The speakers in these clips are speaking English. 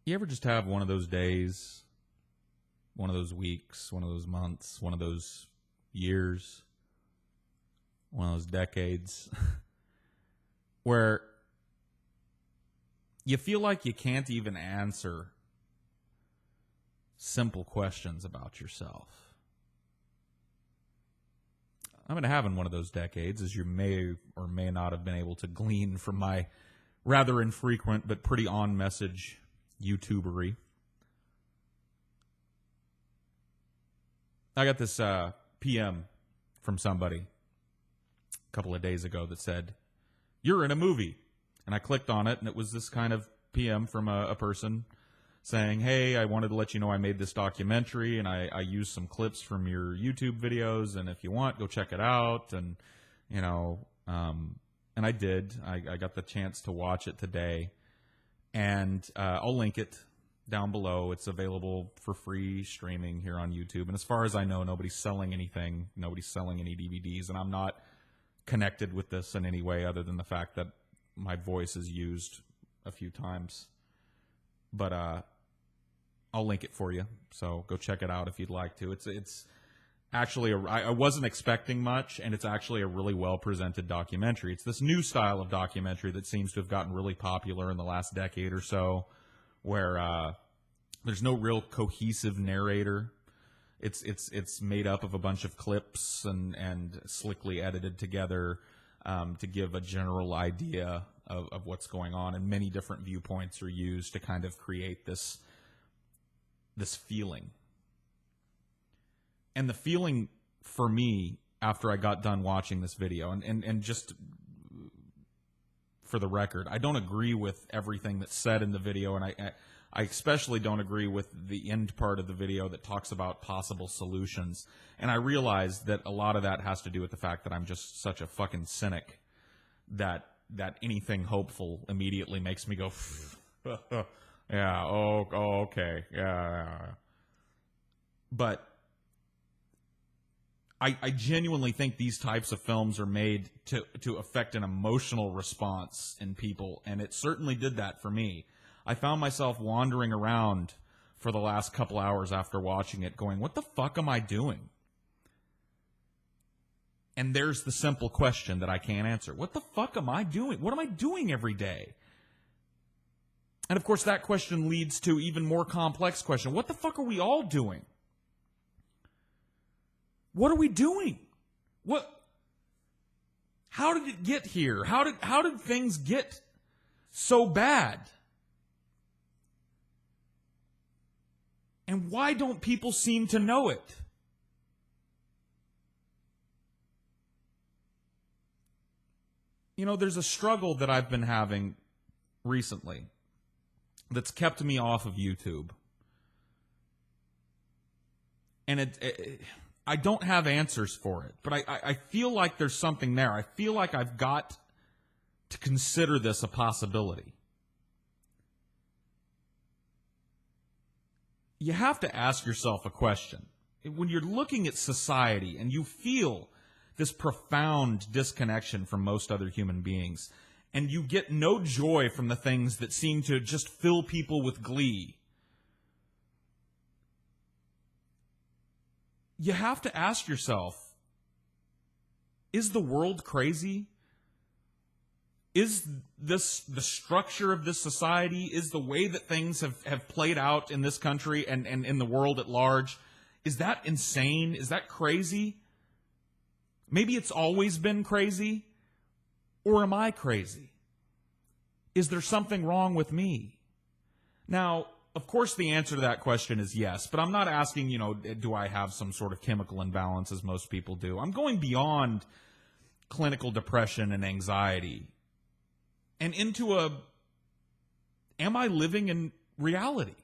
You ever just have one of those days, one of those weeks, one of those months, one of those years, one of those decades, where you feel like you can't even answer simple questions about yourself? I've been having one of those decades, as you may or may not have been able to glean from my rather infrequent but pretty on-message YouTubery. I got this PM from somebody a couple of days ago that said, "You're in a movie." And I clicked on it, and it was this kind of PM from a person saying, "Hey, I wanted to let you know I made this documentary, and I used some clips from your YouTube videos, and if you want, go check it out." And, you know, and I did. I got the chance to watch it today, and I'll link it down below. It's available for free streaming here on YouTube. And as far as I know, nobody's selling anything. Nobody's selling any DVDs, and I'm not connected with this in any way other than the fact that my voice is used a few times. But I'll link it for you, so go check it out if you'd like to. It's actually, I wasn't expecting much, and it's actually a really well-presented documentary. It's this new style of documentary that seems to have gotten really popular in the last decade or so, where there's no real cohesive narrator. It's made up of a bunch of clips and slickly edited together to give a general idea of what's going on, and many different viewpoints are used to kind of create this feeling. And the feeling for me after I got done watching this video, and just for the record, I don't agree with everything that's said in the video, and I especially don't agree with the end part of the video that talks about possible solutions. And I realize that a lot of that has to do with the fact that I'm just such a fucking cynic that anything hopeful immediately makes me go, yeah, okay, yeah. But I genuinely think these types of films are made to affect an emotional response in people, and it certainly did that for me. I found myself wandering around for the last couple hours after watching it going, what the fuck am I doing? And there's the simple question that I can't answer. What the fuck am I doing? What am I doing every day? And of course that question leads to even more complex question. What the fuck are we all doing? What are we doing? How did it get here? How did things get so bad? And why don't people seem to know it? You know, there's a struggle that I've been having recently that's kept me off of YouTube. And I don't have answers for it, but I feel like there's something there. I feel like I've got to consider this a possibility. You have to ask yourself a question. When you're looking at society and you feel this profound disconnection from most other human beings, and you get no joy from the things that seem to just fill people with glee, you have to ask yourself, is the world crazy? Is this the structure of this society? Is the way that things have played out in this country and in the world at large, is that insane? Is that crazy? Maybe it's always been crazy, or am I crazy? Is there something wrong with me? Now, of course the answer to that question is yes, but I'm not asking, do I have some sort of chemical imbalance as most people do? I'm going beyond clinical depression and anxiety and into am I living in reality?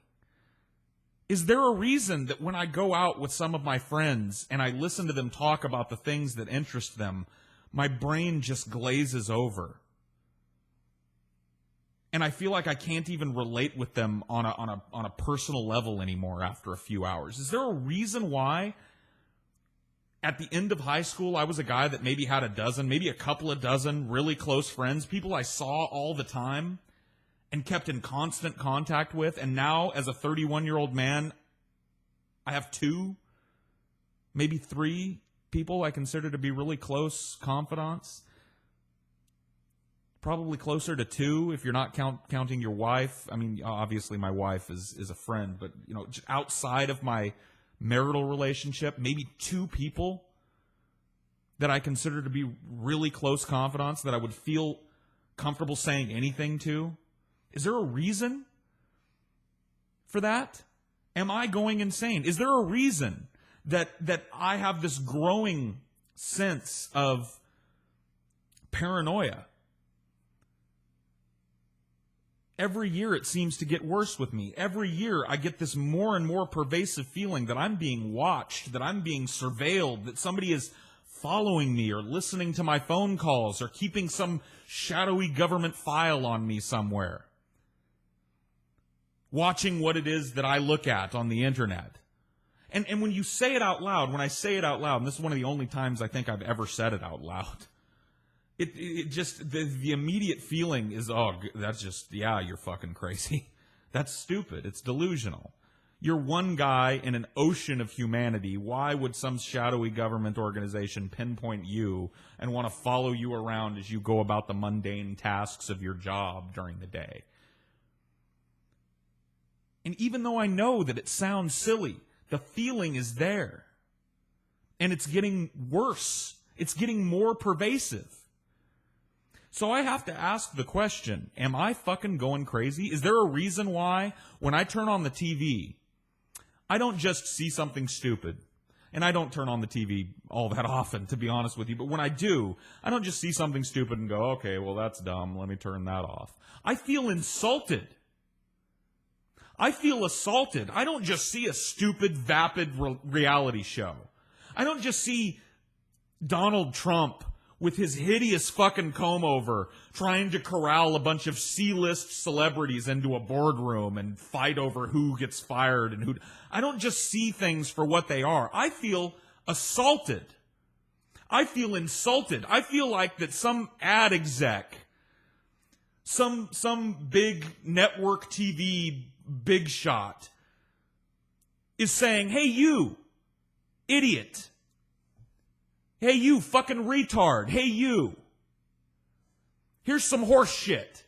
Is there a reason that when I go out with some of my friends and I listen to them talk about the things that interest them, my brain just glazes over? And I feel like I can't even relate with them on a personal level anymore after a few hours. Is there a reason why at the end of high school I was a guy that maybe had a dozen, maybe a couple of dozen really close friends, people I saw all the time, and kept in constant contact with. And now, as a 31-year-old man, I have 2, maybe 3 people I consider to be really close confidants. Probably closer to 2 if you're not counting your wife. I mean, obviously my wife is a friend, but just outside of my marital relationship, maybe 2 people that I consider to be really close confidants that I would feel comfortable saying anything to. Is there a reason for that? Am I going insane? Is there a reason that I have this growing sense of paranoia? Every year it seems to get worse with me. Every year I get this more and more pervasive feeling that I'm being watched, that I'm being surveilled, that somebody is following me or listening to my phone calls or keeping some shadowy government file on me somewhere. Watching what it is that I look at on the internet. And when you say it out loud, when I say it out loud, and this is one of the only times I think I've ever said it out loud, it just, the immediate feeling is, oh, that's just, yeah, you're fucking crazy. That's stupid. It's delusional. You're one guy in an ocean of humanity. Why would some shadowy government organization pinpoint you and want to follow you around as you go about the mundane tasks of your job during the day? And even though I know that it sounds silly, the feeling is there. And it's getting worse. It's getting more pervasive. So I have to ask the question, am I fucking going crazy? Is there a reason why when I turn on the TV, I don't just see something stupid? And I don't turn on the TV all that often, to be honest with you. But when I do, I don't just see something stupid and go, okay, well, that's dumb. Let me turn that off. I feel insulted. I feel assaulted. I don't just see a stupid, vapid reality show. I don't just see Donald Trump with his hideous fucking comb-over trying to corral a bunch of C-list celebrities into a boardroom and fight over who gets fired and who... I don't just see things for what they are. I feel assaulted. I feel insulted. I feel like that some ad exec, some big network TV big shot is saying, hey, you, idiot. Hey, you fucking retard. Hey, you. Here's some horse shit.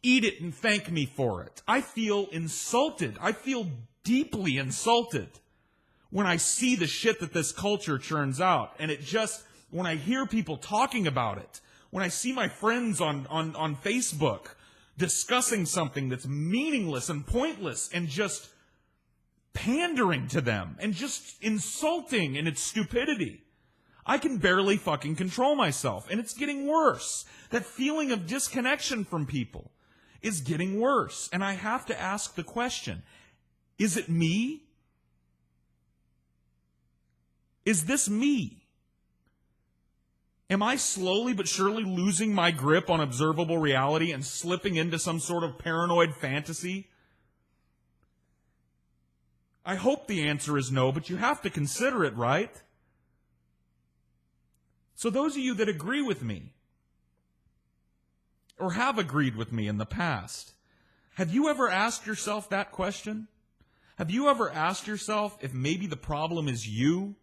Eat it and thank me for it. I feel insulted. I feel deeply insulted when I see the shit that this culture churns out. And it just, when I hear people talking about it, when I see my friends on Facebook discussing something that's meaningless and pointless and just pandering to them and just insulting in its stupidity, I can barely fucking control myself. And it's getting worse. That feeling of disconnection from people is getting worse. And I have to ask the question, is it me? Is this me? Am I slowly but surely losing my grip on observable reality and slipping into some sort of paranoid fantasy? I hope the answer is no, but you have to consider it, right? So those of you that agree with me, or have agreed with me in the past, have you ever asked yourself that question? Have you ever asked yourself if maybe the problem is you?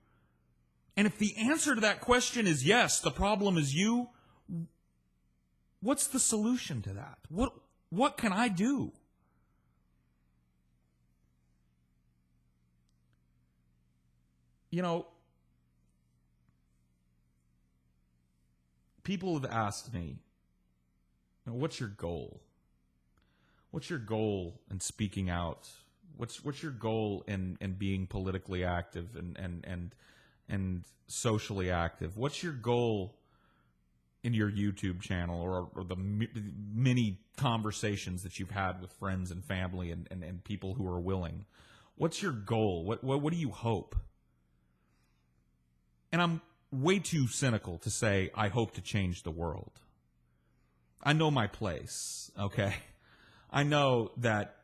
And if the answer to that question is yes, the problem is you, what's the solution to that? What can I do? You know, people have asked me, what's your goal? What's your goal in speaking out? What's your goal in being politically active and socially active? What's your goal in your YouTube channel or the many conversations that you've had with friends and family and people who are willing? What's your goal? What do you hope? And I'm way too cynical to say I hope to change the world. I know my place, okay? I know that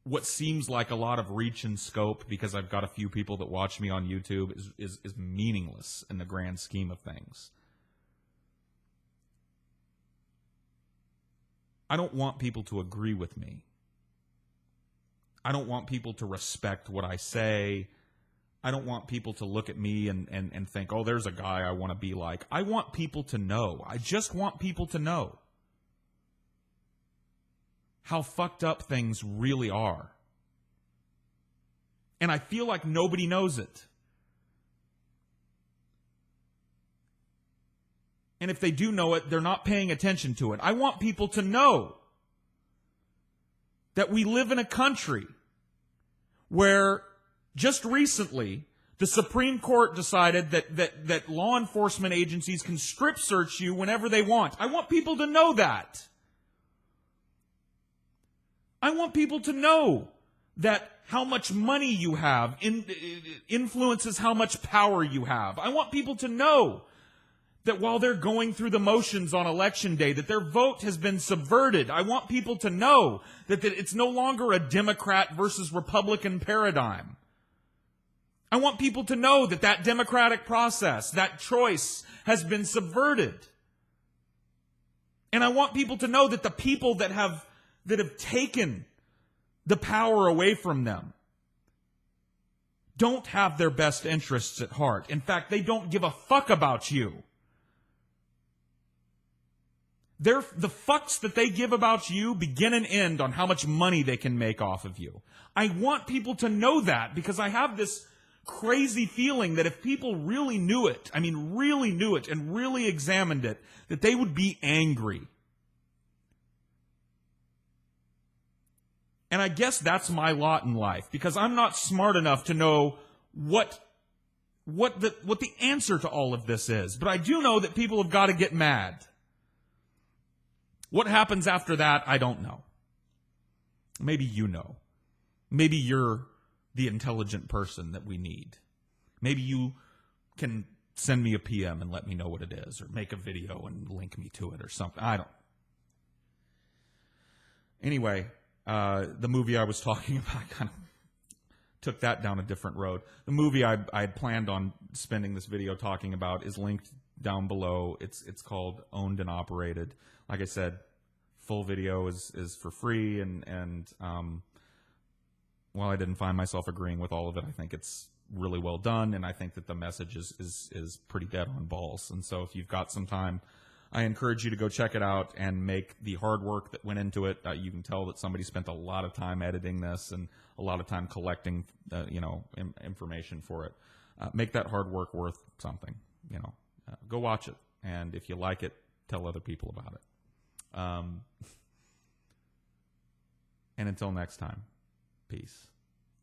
what seems like a lot of reach and scope because I've got a few people that watch me on YouTube is meaningless in the grand scheme of things. I don't want people to agree with me. I don't want people to respect what I say. I don't want people to look at me and think, oh, there's a guy I want to be like. I want people to know. I just want people to know how fucked up things really are. And I feel like nobody knows it. And if they do know it, they're not paying attention to it. I want people to know that we live in a country where just recently the Supreme Court decided that law enforcement agencies can strip search you whenever they want. I want people to know that. I want people to know that how much money you have influences how much power you have. I want people to know that while they're going through the motions on Election Day, that their vote has been subverted. I want people to know that it's no longer a Democrat versus Republican paradigm. I want people to know that that democratic process, that choice, has been subverted. And I want people to know that the people that have taken the power away from them don't have their best interests at heart. In fact, they don't give a fuck about you. The fucks that they give about you begin and end on how much money they can make off of you. I want people to know that because I have this crazy feeling that if people really knew it, really knew it and really examined it, that they would be angry. And I guess that's my lot in life because I'm not smart enough to know what the answer to all of this is. But I do know that people have got to get mad. What happens after that, I don't know. Maybe you know. Maybe you're the intelligent person that we need. Maybe you can send me a PM and let me know what it is, or make a video and link me to it or something. I don't. Anyway, the movie I was talking about kind of took that down a different road. The movie I had planned on spending this video talking about is linked down below. It's called Owned and Operated. Like I said, full video is for free, and while I didn't find myself agreeing with all of it, I think it's really well done, and I think that the message is pretty dead on balls. And so if you've got some time, I encourage you to go check it out and make the hard work that went into it. You can tell that somebody spent a lot of time editing this and a lot of time collecting, information for it. Make that hard work worth something. Go watch it, and if you like it, tell other people about it. And until next time, peace.